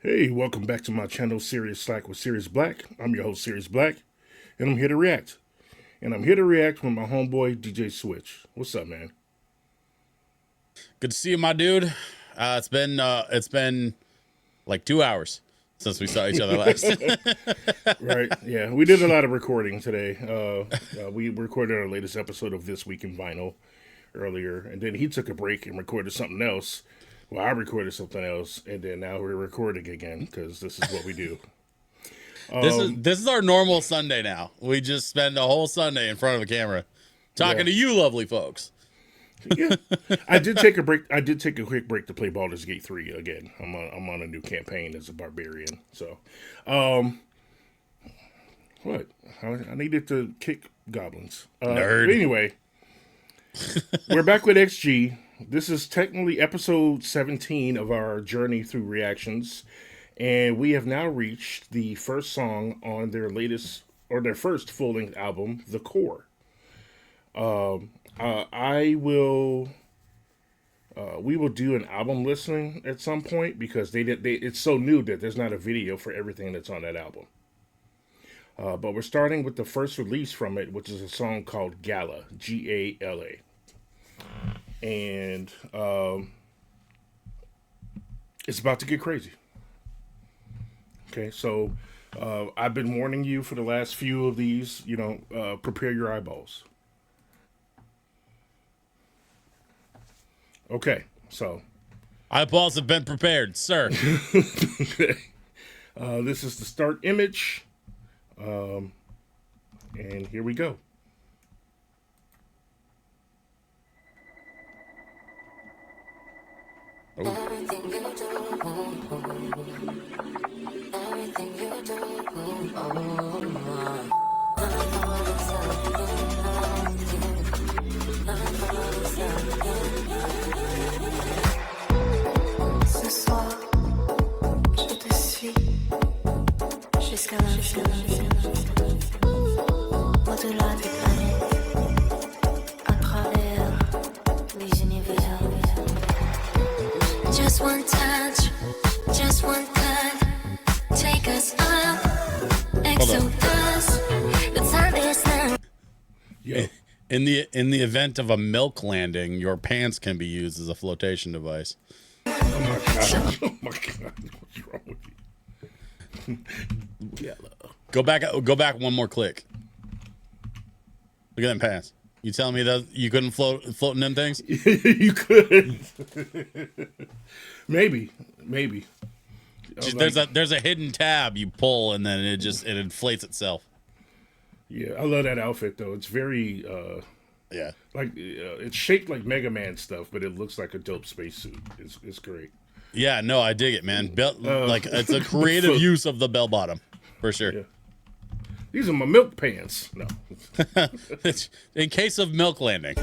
Hey, welcome back to my channel, Cerius Blaq with Cerius Blaq. I'm your host, Cerius Blaq, and I'm here to react. And I'm here to react with my homeboy, DJ Switch. What's up, man? Good to see you, my dude. It's been like 2 hours since we saw each other last. Right, yeah. We did a lot of recording today. We recorded our latest episode of This Week in Vinyl earlier, and then he took a break and recorded something else. Well, I recorded something else, and then now we're recording again because this is what we do. This is our normal Sunday now. We just spend a whole Sunday in front of a camera talking to you, lovely folks. Yeah, I did take a break. I did take a quick break to play Baldur's Gate 3 again. I'm on a new campaign as a barbarian. So, what? I needed to kick goblins. Nerd. Anyway, we're back with XG. This is technically episode 17 of our journey through reactions, and we have now reached the first song on their latest or their first full-length album, The Core. We will do an album listening at some point because it's so new that there's not a video for everything that's on that album. But we're starting with the first release from it, which is a song called GALA, G-A-L-A. And it's about to get crazy. Okay, so I've been warning you for the last few of these, prepare your eyeballs. Okay, so. Eyeballs have been prepared, sir. Okay. This is the start image. And here we go. Everything you do, everything you do, ce soir, je te suis jusqu'à l'infini, au-delà des planètes, à travers les univers. Just one touch, take us up. Exodus, the time is now. Yeah. In the event of a milk landing, your pants can be used as a flotation device. Oh my god! Oh my god! What's wrong with you? Yeah. Go back one more click. Look at them pants. You telling me that you couldn't float in them things? You could. Maybe. There's a hidden tab you pull and then it inflates itself. Yeah, I love that outfit though. It's very yeah. like it's shaped like Mega Man stuff, but it looks like a dope spacesuit. It's great. Yeah, no, I dig it, man. Like it's a creative use of the bell bottom for sure. Yeah. These are my milk pants. No. In case of milk landing.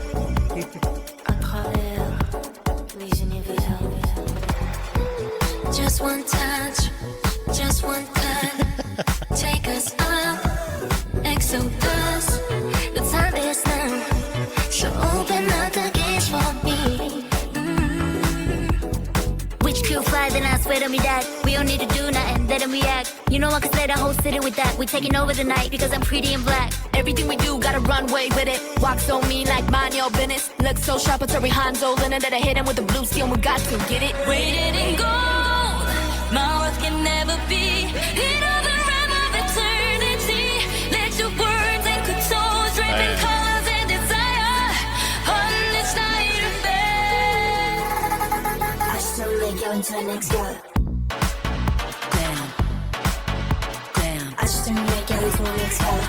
Just one touch, take us up. Exodus, the time is now. So open up the gates for me. Which Q5 and I swear to me that we don't need to do nothing, let them react. You know I can slay the whole city with that. We taking over the night because I'm pretty and black. Everything we do got a runway with it. Walks on me like mind your business. Look so sharp until we Hanzo in it that I hit him with the blue steel. We got to get it. Weighted in gold, my worth can never be. In the realm of eternity, let your words and couture drape in colors and desire. On this night of bed, I slowly go into the next girl. Damn. I just didn't make it into the next girl.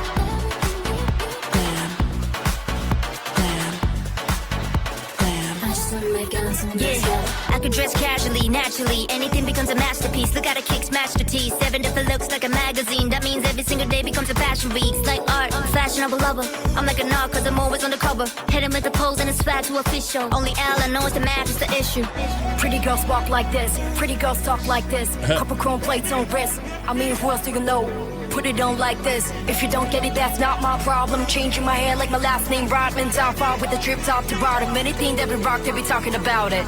I could dress casually, naturally. Anything becomes a masterpiece. Look how the kicks match the teeth. 7 different looks like a magazine. That means every single day becomes a fashion week. It's like art, fashionable lover. I'm like a narc cause I'm always on the cover. Hit him with the pose and the swag to official. Only Ella knows the match is the issue. Pretty girls walk like this. Pretty girls talk like this. Couple chrome plates on wrist. I mean, who else do you know? Put it on like this. If you don't get it, that's not my problem. Changing my hair like my last name Rodman. Down far with the drip top to bottom. Anything that we rock, they be talking about it.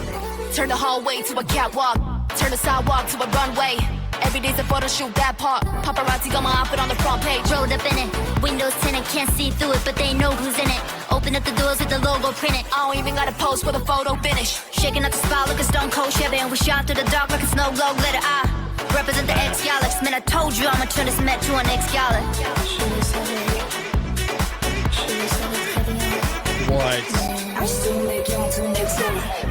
Turn the hallway to a catwalk. Turn the sidewalk to a runway. Every day's a photo shoot, that part. Paparazzi got my outfit on the front page. Rolled up in it. Windows tinted, can't see through it, but they know who's in it. Open up the doors with the logo printed. I don't even gotta post for the photo finish. Shaking up the spot like a stone cold Chevy, and we shot through the dark like a snow globe. Let it represent the X-Galax. Man, I told you I'ma turn this Met to an X-Gala. What?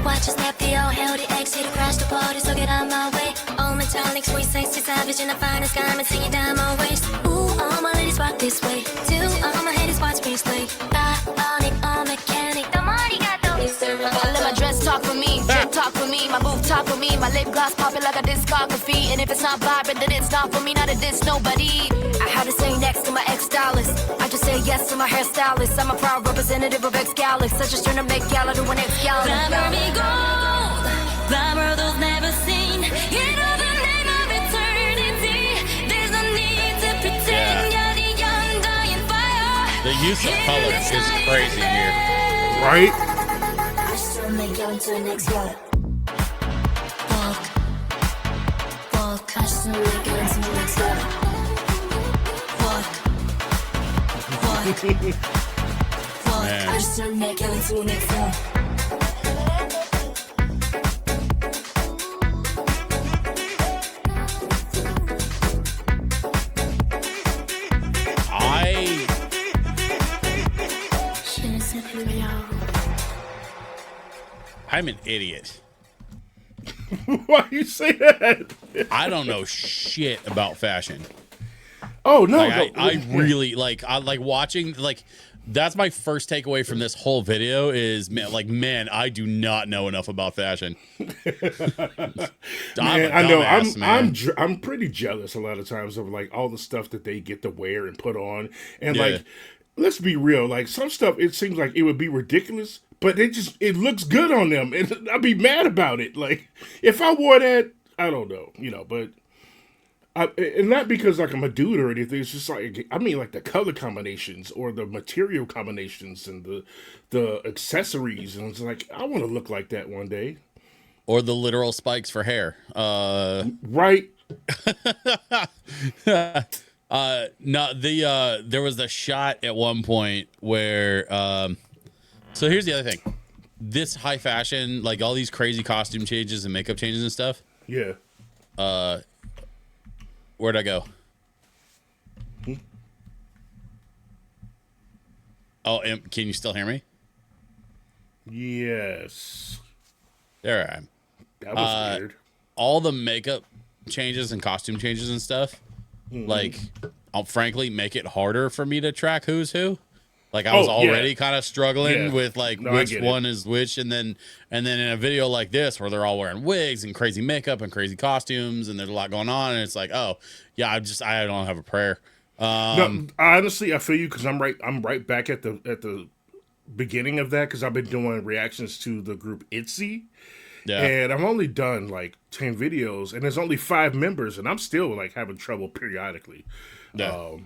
Watch us snap the old hell, the X, hit crash the party, so get out my way. All metallic, sweet, sexy, savage, in the finest garment, singing down my waist. Ooh, all my ladies rock this way. Two, all my haters watch me slay. Bionic, all mechanic, the money got the I let my dress talk for me, drip talk for me, my booth talk for me, my lip gloss popping like a discography. And if it's not vibrant, then it's not for me, not a diss, nobody. I had to say next to my ex-stylist. I just say yes to my hairstylist. I'm a proud representative of X-Galax. I just turned a Met Gala to an X-Gala. Glamour be gold, glamour those never seen. You know the name of eternity. There's no need to pretend you're the undying fire. The use of color is crazy here. Right? I still make you into an X-Gala. Walk, walk. I still make you into an X-Gala. Walk, walk, walk. Man. I still make you into an X-Gala. I'm an idiot. Why you say that? I don't know shit about fashion. Oh no, Like, no. I really I like watching, like, that's my first takeaway from this whole video is, man, I do not know enough about fashion. I'm pretty jealous a lot of times of like all the stuff that they get to wear and put on. And like, let's be real, like some stuff it seems like it would be ridiculous, but it looks good on them, and I'd be mad about it. Like if I wore that, I don't know, but and not because like I'm a dude or anything. It's just like I mean like the color combinations or the material combinations and the accessories, and it's like I want to look like that one day. Or the literal spikes for hair. Right. No, there was a shot at one point where so here's the other thing. This high fashion, like all these crazy costume changes and makeup changes and stuff. Yeah. Where'd I go? Oh, can you still hear me? Yes. There I am. That was weird. All the makeup changes and costume changes and stuff, like, I'll frankly make it harder for me to track who's who. Like I was already kind of struggling with like which one is which, and then in a video like this where they're all wearing wigs and crazy makeup and crazy costumes and there's a lot going on, and it's like, oh yeah, I don't have a prayer. No, honestly, I feel you because I'm right back at the beginning of that because I've been doing reactions to the group ITZY. Yeah. And I've only done like 10 videos, and there's only 5 members, and I'm still like having trouble periodically. Yeah.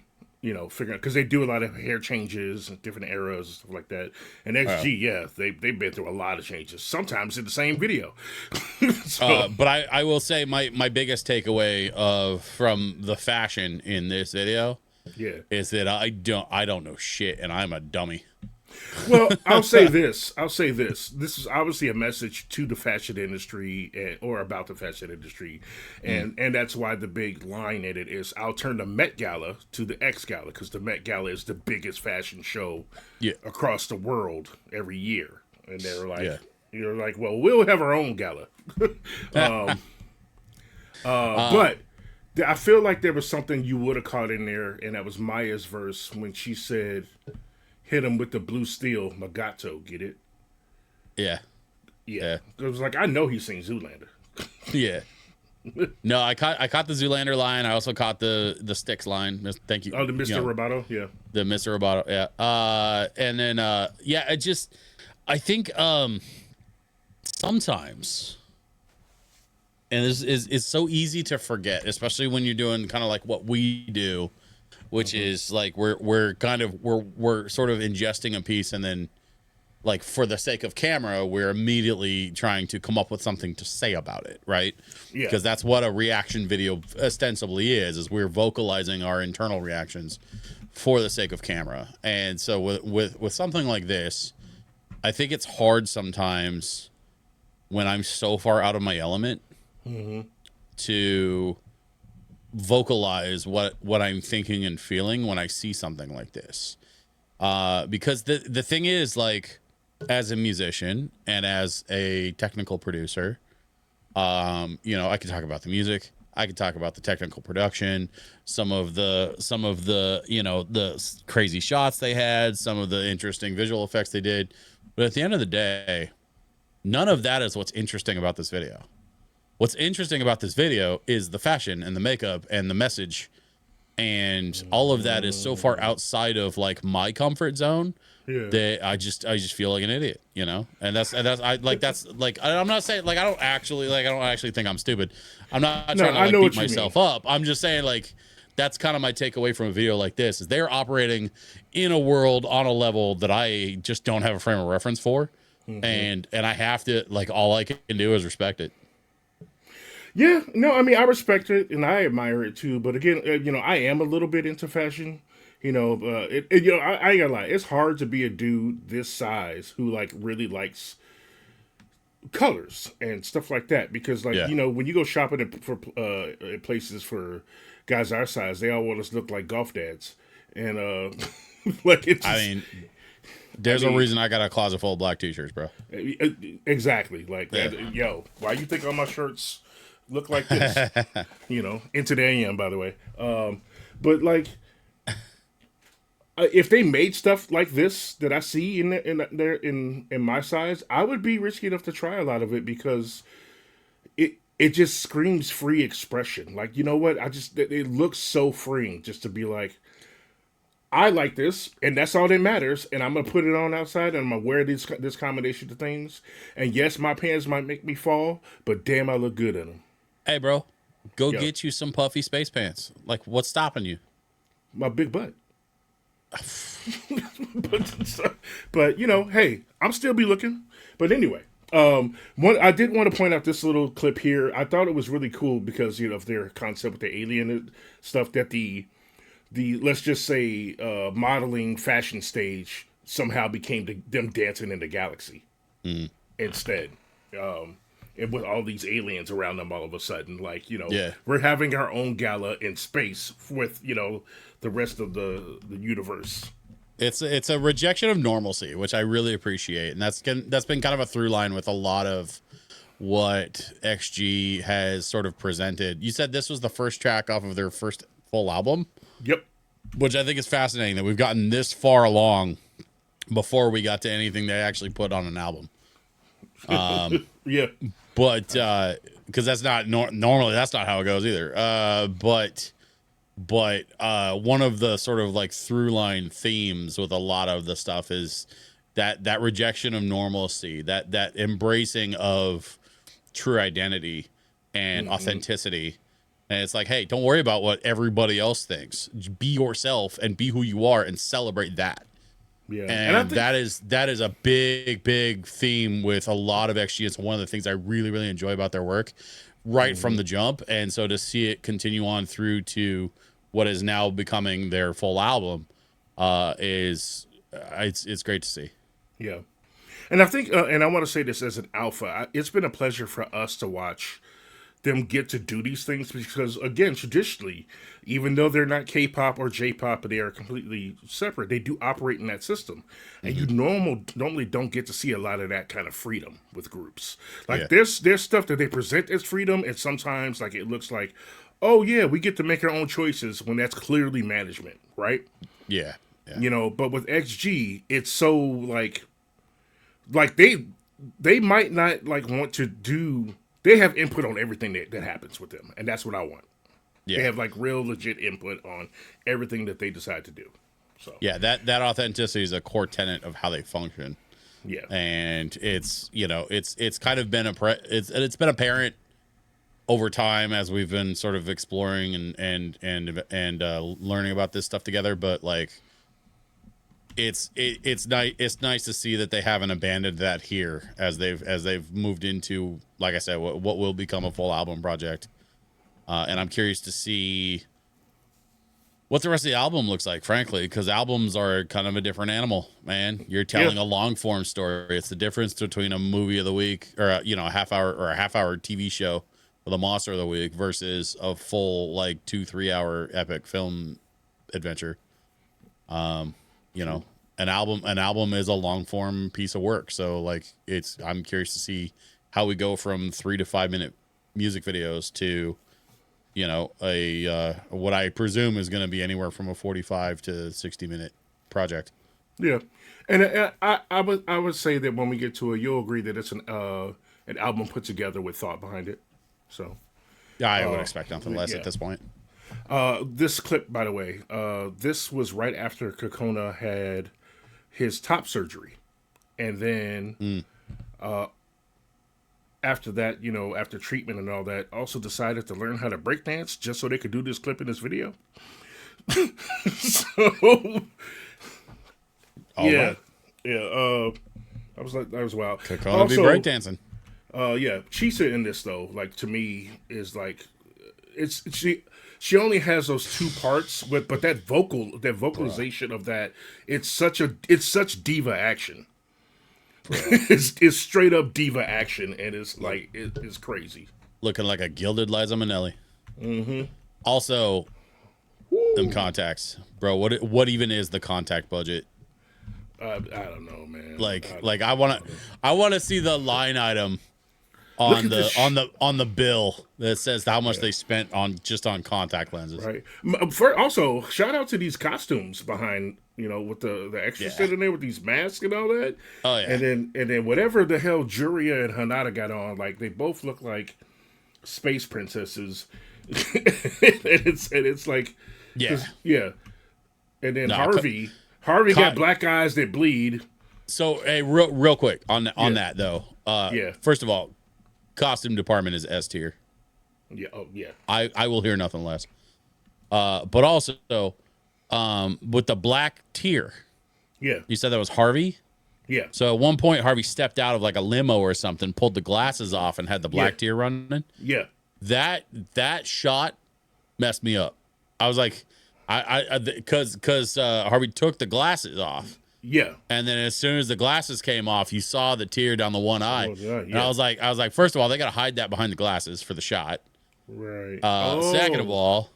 Figuring because they do a lot of hair changes and different eras and stuff like that. And XG, they've been through a lot of changes, sometimes in the same video. But I will say my biggest takeaway from the fashion in this video is that I don't know shit, and I'm a dummy. Well, I'll say this. This is obviously a message to the fashion industry or about the fashion industry. And that's why the big line in it is, I'll turn the Met Gala to the X Gala, because the Met Gala is the biggest fashion show across the world every year. And they're like, you're like, well, we'll have our own gala. But I feel like there was something you would have caught in there, and that was Maya's verse when she said, hit him with the blue steel, Magato, get it? Yeah. It was like, I know he sings Zoolander. Yeah. No, I caught the Zoolander line. I also caught the Styx line. Thank you. Oh, the Mr. Roboto? Yeah. The Mr. Roboto, yeah. And then, it just, I think sometimes, and this is so easy to forget, especially when you're doing kind of like what we do, which is like we're sort of ingesting a piece and then like for the sake of camera, we're immediately trying to come up with something to say about it, right? Yeah. Because that's what a reaction video ostensibly is we're vocalizing our internal reactions for the sake of camera. And so with something like this, I think it's hard sometimes when I'm so far out of my element to vocalize what I'm thinking and feeling when I see something like this. Because the thing is, like, as a musician and as a technical producer, you know, I could talk about the music, I could talk about the technical production, some of the you know, the crazy shots they had, some of the interesting visual effects they did, but at the end of the day, none of that is what's interesting about this video. What's interesting about this video is the fashion and the makeup and the message, and all of that is so far outside of like my comfort zone that I just feel like an idiot, you know. And that's I'm not saying like I don't actually think I'm stupid. I'm not trying to like beat myself up. I'm just saying like that's kind of my takeaway from a video like this is they're operating in a world on a level that I just don't have a frame of reference for, and I have to like all I can do is respect it. Yeah, no, I mean, I respect it and I admire it too. But again, you know, I am a little bit into fashion. You know, you know, I ain't gonna lie. It's hard to be a dude this size who like really likes colors and stuff like that because, like, you know, when you go shopping for places for guys our size, they all want us to look like golf dads, and like it's. I mean, there's a reason I got a closet full of black t-shirts, bro. Exactly, like yo, why you think all my shirts look like this? You know, into the AM, by the way. But like, if they made stuff like this that I see in my size, I would be risky enough to try a lot of it because it just screams free expression. Like, you know what? It looks so freeing just to be like, I like this, and that's all that matters. And I'm gonna put it on outside, and I'm gonna wear this combination of things. And yes, my pants might make me fall, but damn, I look good in them. Hey, bro, go get you some puffy space pants. Like, what's stopping you? My big butt. but you know, hey, I'm still be looking. But anyway, I did want to point out this little clip here. I thought it was really cool because, you know, of their concept with the alien stuff that the let's just say modeling fashion stage somehow became them dancing in the galaxy instead. And with all these aliens around them all of a sudden, like, you know, we're having our own gala in space with, you know, the rest of the universe. It's a rejection of normalcy, which I really appreciate. And that's been kind of a through line with a lot of what XG has sort of presented. You said this was the first track off of their first full album? Yep. Which I think is fascinating that we've gotten this far along before we got to anything they actually put on an album. Yeah. But because that's not normally that's not how it goes either. But one of the sort of like through line themes with a lot of the stuff is that rejection of normalcy, that embracing of true identity and authenticity. And it's like, hey, don't worry about what everybody else thinks. Be yourself and be who you are and celebrate that. Yeah. And I think that is a big theme with a lot of XG. It's one of the things I really, really enjoy about their work right from the jump. And so to see it continue on through to what is now becoming their full album it's great to see. Yeah. And I think, and I want to say this as an alpha, it's been a pleasure for us to watch them get to do these things because, again, traditionally, even though they're not K-pop or J-pop, but they are completely separate, they do operate in that system. And you normally don't get to see a lot of that kind of freedom with groups. Like, there's stuff that they present as freedom, and sometimes, like, it looks like, oh, yeah, we get to make our own choices when that's clearly management, right? Yeah. You know, but with XG, it's so, like they might not, like, want to do... They have input on everything that happens with them, and that's what I want. Yeah. They have like real legit input on everything that they decide to do. So yeah, that authenticity is a core tenet of how they function. Yeah, and it's, you know, it's kind of been it's been apparent over time as we've been sort of exploring and learning about this stuff together. But like, it's nice to see that they haven't abandoned that here as they've moved into, like I said, what will become a full album project. And I'm curious to see what the rest of the album looks like, frankly, because albums are kind of a different animal, man. You're telling a long form story. It's the difference between a movie of the week or a half hour TV show for the monster of the week versus a full 2-3 hour epic film adventure. An album is a long form piece of work. So I'm curious to see how we go from 3 to 5 minute music videos to what I presume is going to be anywhere from a 45 to 60 minute project. Yeah. And I would say that when we get to it, you'll agree that it's an album put together with thought behind it. So yeah, I would expect nothing less at this point. This clip, by the way, this was right after Cocona had his top surgery. And then after that, after treatment and all that, also decided to learn how to breakdance just so they could do this clip in this video. So, yeah. That was wild. Cocona be breakdancing. Chisa in this though, to me is she only has those two parts, but that vocalization of that, it's such diva action. It's straight up diva action, and it's crazy. Looking like a gilded Liza Minnelli. Mm-hmm. Also, them contacts, bro. What even is the contact budget? I don't know, man. I want to see the line item on the bill that says how much they spent on contact lenses. Right. Also, shout out to these costumes behind, with the extras sitting there with these masks and all that. Oh yeah. And then whatever the hell Juria and Hinata got on, they both look like space princesses. and it's like, yeah. And then Harvey got black eyes that bleed. So hey, real quick on that though. First of all, costume department is S tier. Yeah. Oh yeah. I will hear nothing less. But also, with the black tier. Yeah. You said that was Harvey? Yeah. So at one point, Harvey stepped out of a limo or something, pulled the glasses off, and had the black tier running. Yeah. That shot messed me up. I was like, because Harvey took the glasses off. Yeah. And then as soon as the glasses came off, you saw the tear down the one eye. Oh, yeah. And I was like, first of all, they got to hide that behind the glasses for the shot. Right. Second of all,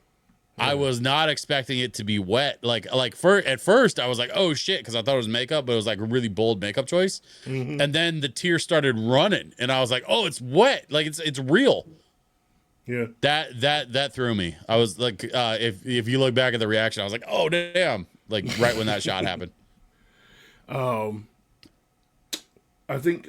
I was not expecting it to be wet. At first I was like, oh shit, because I thought it was makeup, but it was a really bold makeup choice. Mm-hmm. And then the tear started running, and I was like, oh, it's wet. It's real. Yeah. That threw me. I was like, if you look back at the reaction, I was like, oh damn, right when that shot happened. I think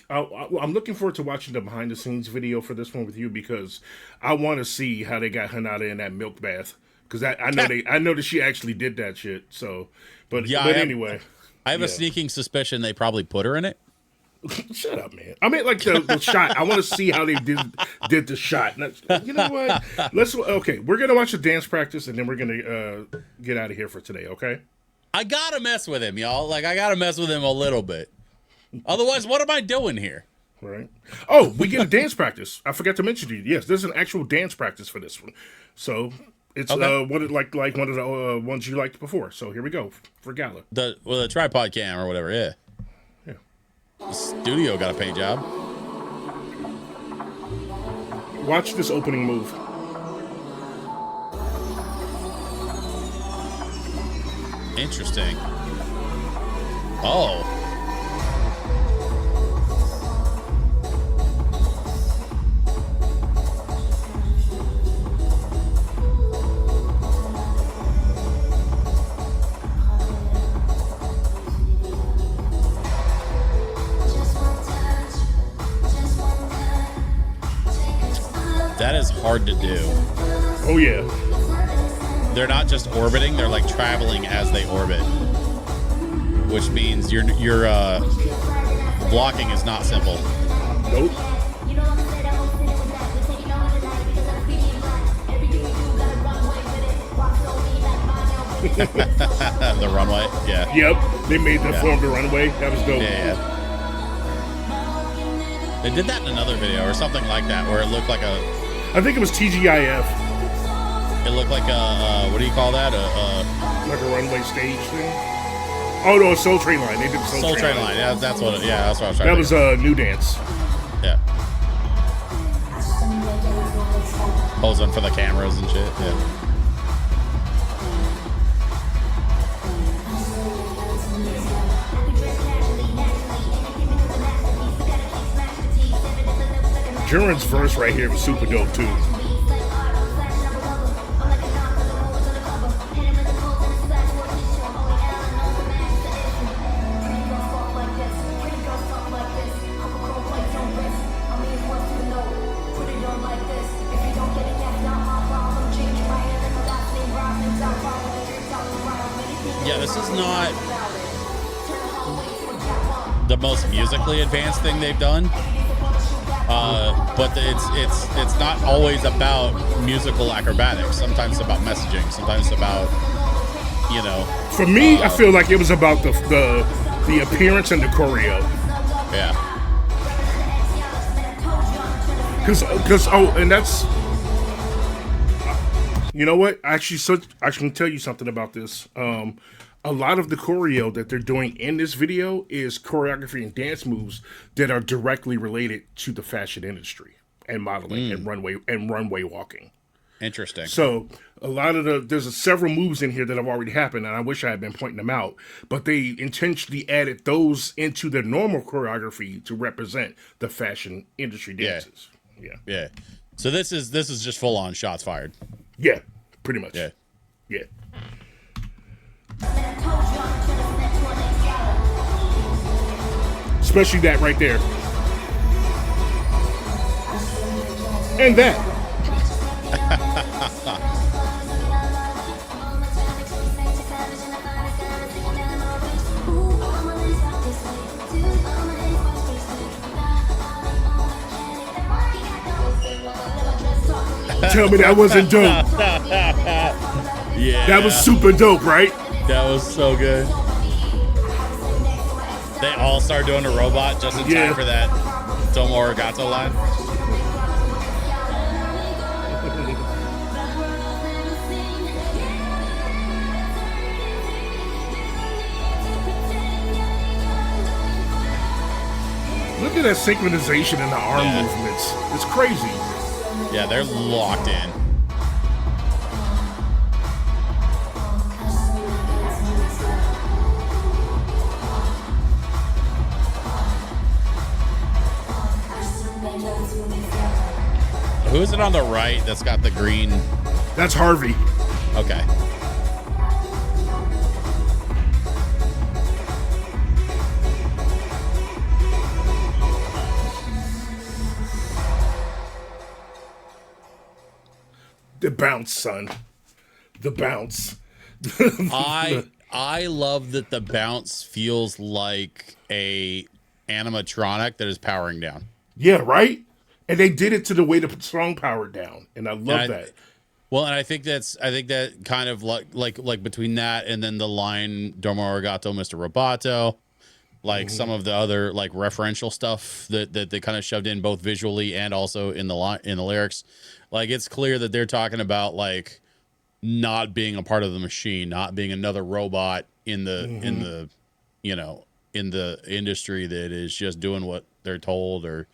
I'm looking forward to watching the behind the scenes video for this one with you, because I want to see how they got Hinata in that milk bath, because I know that she actually did that shit. So, anyway, I have a sneaking suspicion they probably put her in it. Shut up, man. I mean, the shot. I want to see how they did the shot. You know what? We're gonna watch the dance practice, and then we're gonna get out of here for today. Okay. I gotta mess with him, y'all. I gotta mess with him a little bit. Otherwise, what am I doing here? Right. Oh, we get a dance practice. I forgot to mention to you. Yes, there's an actual dance practice for this one. So it's like one of the ones you liked before. So here we go for Gala. The tripod cam or whatever. Yeah. Yeah. The studio got a paint job. Watch this opening move. Interesting. Oh. That is hard to do. Oh yeah. They're not just orbiting, they're traveling as they orbit. Which means your blocking is not simple. Nope. The runway, yeah. Yep, they made the form the runway. That was dope. Yeah. They did that in another video or something like that, where it looked like a. I think it was TGIF. It looked like a what do you call that? Like a runway stage thing. Oh no, a Soul Train line. They did the Soul Train line. Yeah, that's what. That's what I was trying. That was New Dance. Yeah. Posing for the cameras and shit. Yeah. Jurin's verse right here was super dope too. Yeah, this is not the most musically advanced thing they've done. But it's not always about musical acrobatics. Sometimes it's about messaging. Sometimes it's about, you know. For me, I feel like it was about the appearance and the choreo. Yeah. Because and that's, you know what? Actually, I can tell you something about this. A lot of the choreo that they're doing in this video is choreography and dance moves that are directly related to the fashion industry and modeling and runway walking. Interesting. So a lot of there's several moves in here that have already happened, and I wish I had been pointing them out, but they intentionally added those into their normal choreography to represent the fashion industry dances. Yeah. So this is just full on shots fired. Yeah, pretty much. Yeah. Especially that right there. And that. Tell me that wasn't dope. Yeah. That was super dope, right? That was so good. They all start doing a robot just in time for that Tomo Arigato line. Look at that synchronization in the arm movements. It's crazy. Yeah, they're locked in. Who is it on the right that's got the green? That's Harvey. Okay. The bounce, son. The bounce. I love that the bounce feels like a animatronic that is powering down. Yeah, right? And they did it to the way the song powered down. And I love that. Well, and I think that kind of like between that and then the line Domo Arigato, Mr. Roboto, like some of the other like referential stuff that they kind of shoved in both visually and also in the lyrics. Like it's clear that they're talking about like not being a part of the machine, not being another robot in the industry that is just doing what they're told or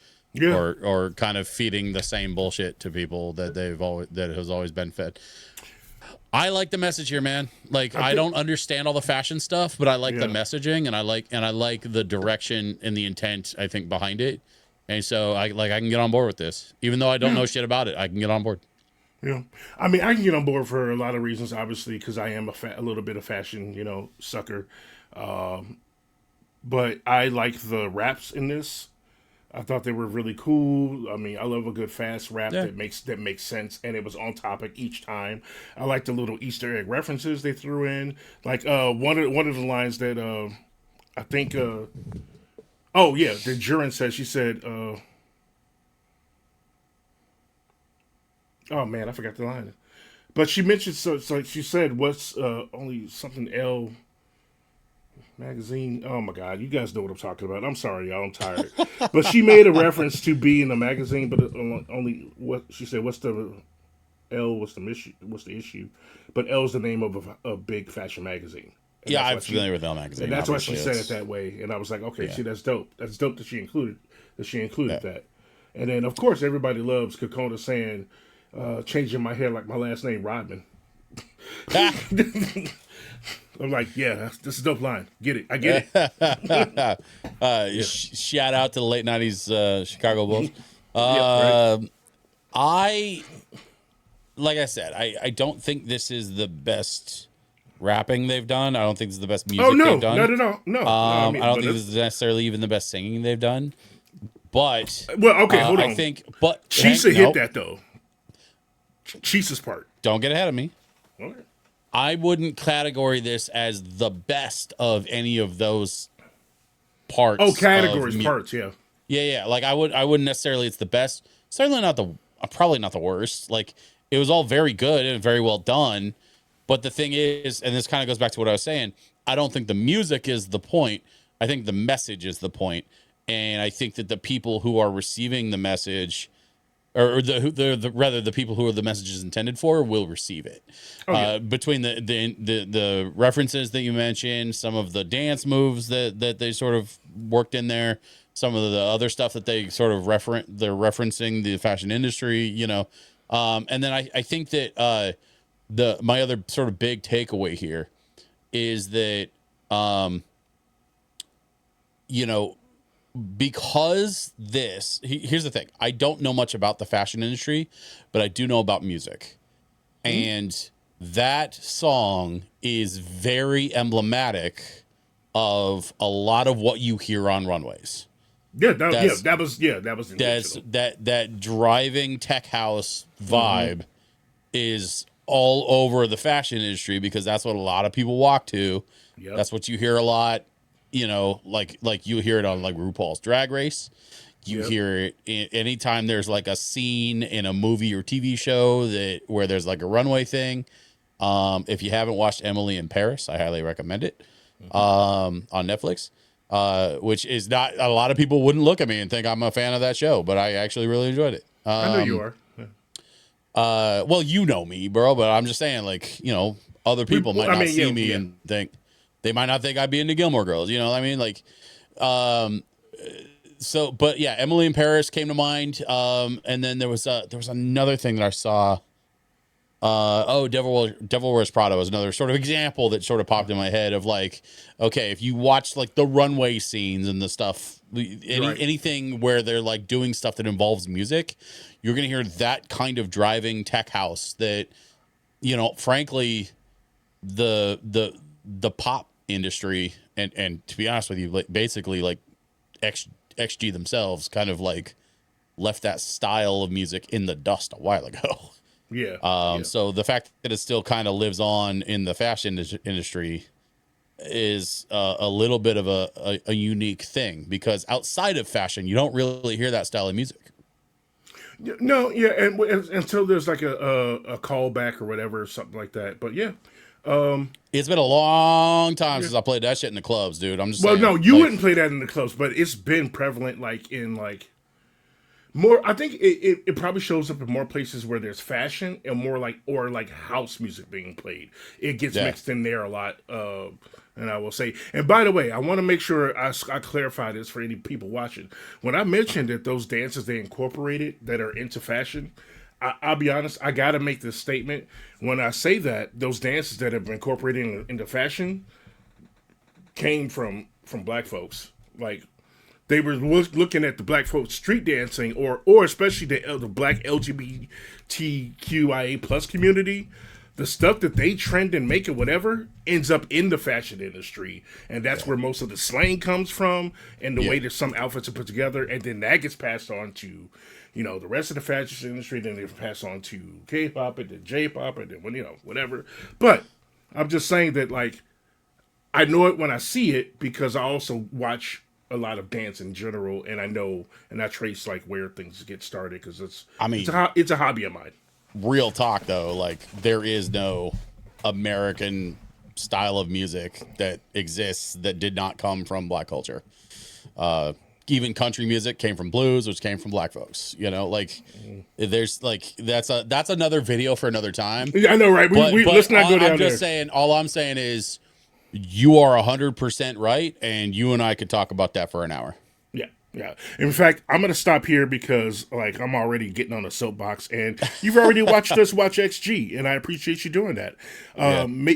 kind of feeding the same bullshit to people that has always been fed. I like the message here, man. Like I don't understand all the fashion stuff, but I like the messaging and I like the direction and the intent I think behind it. And so I can get on board with this. Even though I don't know shit about it, I can get on board. Yeah. I mean, I can get on board for a lot of reasons, obviously, because I am a little bit of fashion, sucker. But I like the raps in this. I thought they were really cool. I mean, I love a good fast rap that makes sense, and it was on topic each time. I like the little Easter egg references they threw in. Like one of the lines that I think the Jurin said. She said, "Oh man, I forgot the line." But she mentioned so it's like she said what's only something L magazine. Oh my god, you guys know what I'm talking about. I'm sorry, y'all. I'm tired. But she made a reference to being a magazine, but only what she said. What's the L? What's the mission? What's the issue? But L's the name of a big fashion magazine. And yeah, I'm familiar with L magazine. And that's why she said it that way. And I was like, okay, see, that's dope. That's dope that she included that. And then of course everybody loves Cocona saying, changing my hair like my last name Rodman. I'm like, yeah, this is a dope line. Get it. I get it. Shout out to the late 90s Chicago Bulls. Right. Like I said, I don't think this is the best rapping they've done. I don't think this is the best music they've done. No. I don't think this is necessarily even the best singing they've done. But well, okay, hold on. I think, but Chisa hit that though. Chisa's part. Don't get ahead of me. Okay. I wouldn't category this as the best of any of those parts. Oh, categories, parts, yeah. Yeah. Like I wouldn't necessarily. It's the best. Certainly not probably not the worst. Like it was all very good and very well done. But the thing is, and this kind of goes back to what I was saying, I don't think the music is the point. I think the message is the point. And I think that the people who are receiving the message, or the people who are the message is intended for, will receive it. Between the references that you mentioned, some of the dance moves that they sort of worked in there, some of the other stuff that they sort of they're referencing the fashion industry, and then I think that my other sort of big takeaway here is that because here's the thing. I don't know much about the fashion industry, but I do know about music. Mm-hmm. And that song is very emblematic of a lot of what you hear on runways. That was intentional. That driving tech house vibe is all over the fashion industry because that's what a lot of people walk to. Yep. That's what you hear a lot. Like you hear it on like RuPaul's Drag Race. You hear it anytime there's like a scene in a movie or TV show where there's like a runway thing. If you haven't watched Emily in Paris, I highly recommend it on Netflix. Which is not a lot of people wouldn't look at me and think I'm a fan of that show, but I actually really enjoyed it. I know you are. Well, you know me, bro, but I'm just saying, like, other people might not see me and think. They might not think I'd be into Gilmore Girls, you know what I mean? Like, but yeah, Emily in Paris came to mind. And then there was another thing that I saw. Devil Wears Prada was another sort of example that sort of popped in my head of like, okay, if you watch like the runway scenes and the stuff, anything where they're like doing stuff that involves music, you're going to hear that kind of driving tech house that, frankly, the pop industry and to be honest with you, like, basically like XG themselves kind of like left that style of music in the dust a while ago. Yeah. So the fact that it still kind of lives on in the fashion industry is a little bit of a unique thing because outside of fashion, you don't really hear that style of music. No, yeah, and until there's like a callback or whatever or something like that. But yeah. It's been a long time since I played that shit in the clubs, dude. I'm just saying. No, you wouldn't play that in the clubs, but it's been prevalent like in like more. I think it probably shows up in more places where there's fashion and more like or like house music being played. It gets mixed in there a lot. And I will say, and by the way, I want to make sure I clarify this for any people watching. When I mentioned that those dances they incorporated that are into fashion, I'll be honest, I got to make this statement. When I say that, those dances that have been incorporated into fashion came from black folks. Like, they were looking at the black folks street dancing or especially the black LGBTQIA plus community. The stuff that they trend and make it whatever ends up in the fashion industry. And that's where most of the slang comes from and the way that some outfits are put together. And then that gets passed on to, the rest of the fashion industry. Then they pass on to K-pop and then J-pop and then, whatever. But I'm just saying that, like, I know it when I see it because I also watch a lot of dance in general. And I know, and I trace, like, where things get started because it's a hobby of mine. real talk though, like there is no American style of music that exists that did not come from Black culture. Even country music came from blues, which came from Black folks. You know, like there's like that's another video for another time. Yeah, I know, right? But let's not go down I'm just saying. All I'm saying is you are 100% right, and you and I could talk about that for an hour. Yeah. In fact, I'm going to stop here because, like, I'm already getting on a soapbox, and you've already watched us watch XG, and I appreciate you doing that.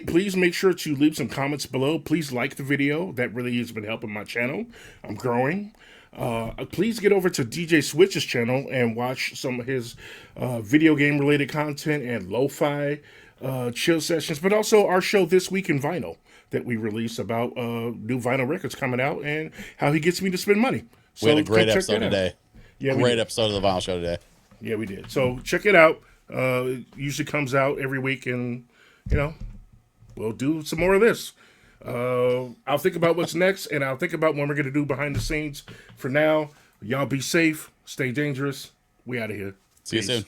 Please make sure to leave some comments below. Please like the video. That really has been helping my channel. I'm growing. Please get over to DJ Switch's channel and watch some of his video game-related content and lo-fi chill sessions, but also our show This Week in Vinyl that we release about new vinyl records coming out and how he gets me to spend money. So we had a great episode today. Yeah, great episode of the Vinyl Show today. Yeah, we did. So check it out. It usually comes out every week, and we'll do some more of this. I'll think about what's next, and I'll think about when we're gonna do behind the scenes. For now, y'all be safe, stay dangerous. We out of here. See you soon.